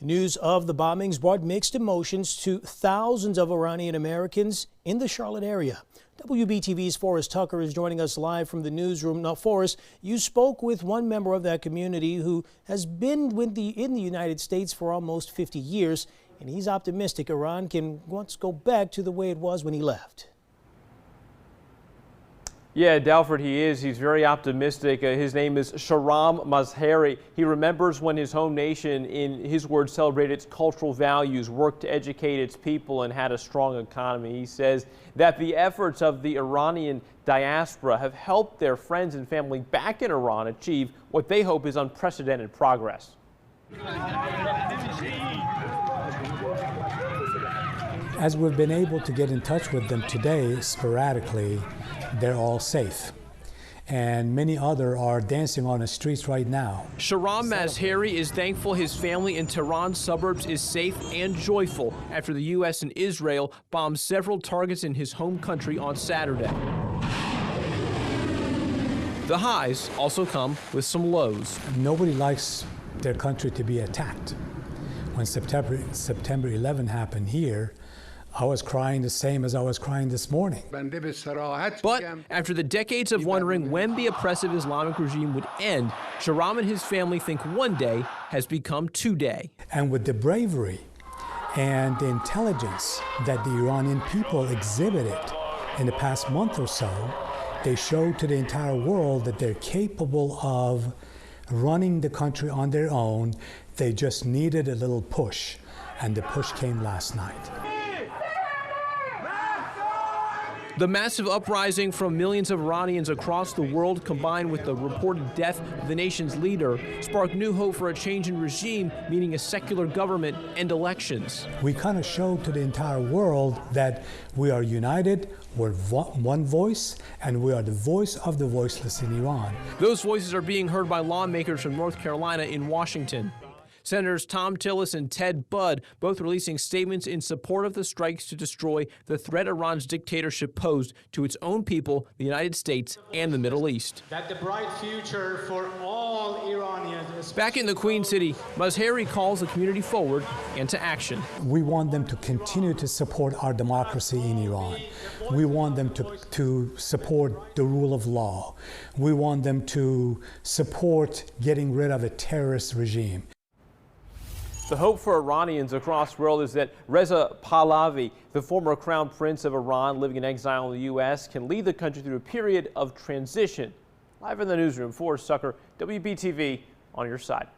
News of the bombings brought mixed emotions to thousands of Iranian Americans in the Charlotte area. WBTV's Forrest Tucker is joining us live from the newsroom. Now, Forrest, you spoke with one member of that community who has been in the United States for almost 50 years, and he's optimistic Iran can once go back to the way it was when he left. Yeah, Dalford, he is. He's very optimistic. His name is Shahram Mazhari. He remembers when his home nation, in his words, celebrated its cultural values, worked to educate its people, and had a strong economy. He says that the efforts of the Iranian diaspora have helped their friends and family back in Iran achieve what they hope is unprecedented progress. As we've been able to get in touch with them today, sporadically, they're all safe. And many other are dancing on the streets right now. Shahram Mazhari is thankful his family in Tehran suburbs is safe and joyful after the U.S. and Israel bombed several targets in his home country on Saturday. The highs also come with some lows. Nobody likes their country to be attacked. When September 11 happened here, I was crying the same as I was crying this morning. But after the decades of wondering when the oppressive Islamic regime would end, Shahram and his family think one day has become today. And with the bravery and the intelligence that the Iranian people exhibited in the past month or so, they showed to the entire world that they're capable of running the country on their own. They just needed a little push, and the push came last night. The massive uprising from millions of Iranians across the world, combined with the reported death of the nation's leader, sparked new hope for a change in regime, meaning a secular government and elections. We kind of showed to the entire world that we are united, we're one voice, and we are the voice of the voiceless in Iran. Those voices are being heard by lawmakers from North Carolina and Washington. Senators Tom Tillis and Ted Budd both releasing statements in support of the strikes to destroy the threat Iran's dictatorship posed to its own people, the United States, and the Middle East. That the bright future for all Iranians. Back in the Queen City, Mazhari calls the community forward and to action. We want them to continue to support our democracy in Iran. We want them to support the rule of law. We want them to support getting rid of a terrorist regime. The hope for Iranians across the world is that Reza Pahlavi, the former crown prince of Iran living in exile in the U.S., can lead the country through a period of transition. Live in the newsroom, Forrest Tucker, WBTV, on your side.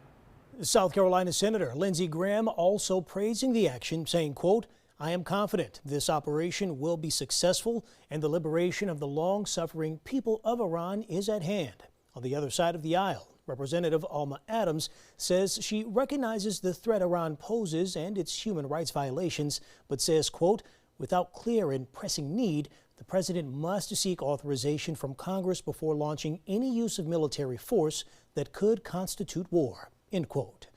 South Carolina Senator Lindsey Graham also praising the action, saying, quote, "I am confident this operation will be successful and the liberation of the long-suffering people of Iran is at hand." On the other side of the aisle, Representative Alma Adams says she recognizes the threat Iran poses and its human rights violations, but says, quote, "Without clear and pressing need, the president must seek authorization from Congress before launching any use of military force that could constitute war," end quote.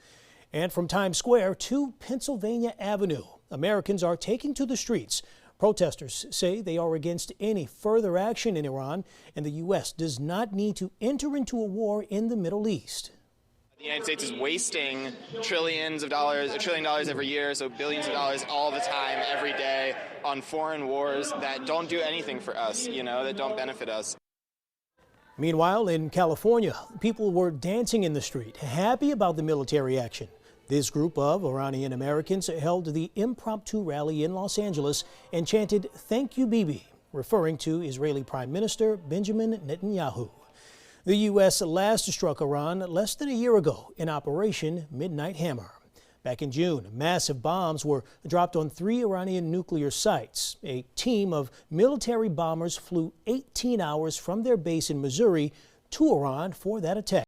And from Times Square to Pennsylvania Avenue, Americans are taking to the streets. Protesters say they are against any further action in Iran, and the U.S. does not need to enter into a war in the Middle East. The United States is wasting trillions of dollars, $1 trillion every year, so billions of dollars all the time, every day, on foreign wars that don't do anything for us, that don't benefit us. Meanwhile, in California, people were dancing in the street, happy about the military action. This group of Iranian-Americans held the impromptu rally in Los Angeles and chanted, "Thank you, Bibi," referring to Israeli Prime Minister Benjamin Netanyahu. The U.S. last struck Iran less than a year ago in Operation Midnight Hammer. Back in June, massive bombs were dropped on 3 Iranian nuclear sites. A team of military bombers flew 18 hours from their base in Missouri to Iran for that attack.